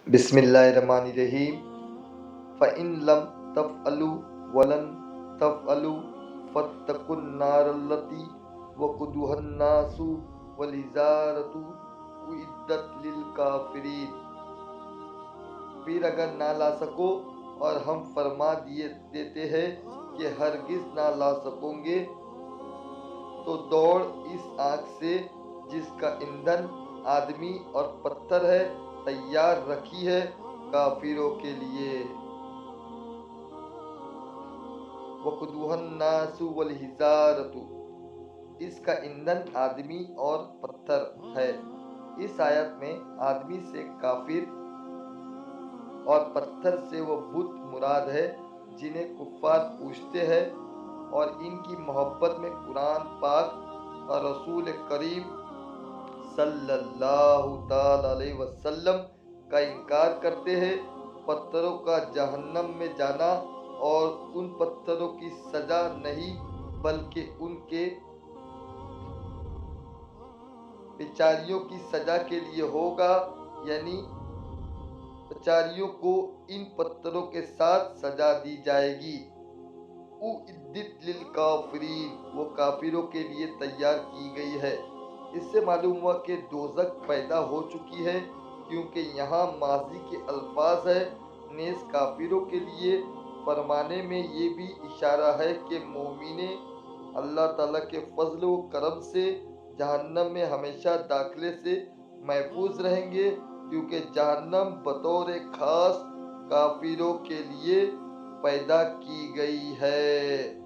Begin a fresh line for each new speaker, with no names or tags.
بسم اللہ الرحمن الرحیم۔ فَإِن لَمْ تَفْعَلُوا وَلَن تَفْعَلُوا فَاتَّقُوا النَّارَ الَّتِي وَقُودُهَا النَّاسُ وَالْحِجَارَةُ أُعِدَّتْ لِلْكَافِرِينَ۔ پھر اگر نہ لا سکو اور ہم فرما دیتے ہیں کہ ہرگز نہ لا سکو گے تو دوڑ اس آگ سے جس کا ایندھن آدمی اور پتھر ہے تیار رکھی ہے کافروں کے لیے۔ وَقُودُهَا النَّاسُ وَالْحِجَارَةُ، اس کا ایندھن آدمی اور پتھر ہے۔ اس آیت میں آدمی سے کافر اور پتھر سے وہ بت مراد ہے جنہیں کفار پوجتے ہیں، اور ان کی محبت میں قرآن پاک اور رسول کریم صلی اللہ تعالی علیہ وسلم کا انکار کرتے ہیں۔ پتھروں کا جہنم میں جانا اور ان پتھروں کی سزا نہیں بلکہ ان کے بیچاریوں کی سزا کے لیے ہوگا، یعنی بیچاریوں کو ان پتھروں کے ساتھ سزا دی جائے گی۔ اُعِدَّتْ لِلْکَافِرِینَ، وہ کافروں کے لیے تیار کی گئی ہے۔ اس سے معلوم ہوا کہ دوزخ پیدا ہو چکی ہے، کیونکہ یہاں ماضی کے الفاظ ہیں۔ نیز کافروں کے لیے فرمانے میں یہ بھی اشارہ ہے کہ مومن اللہ تعالیٰ کے فضل و کرم سے جہنم میں ہمیشہ داخلے سے محفوظ رہیں گے، کیونکہ جہنم بطور خاص کافروں کے لیے پیدا کی گئی ہے۔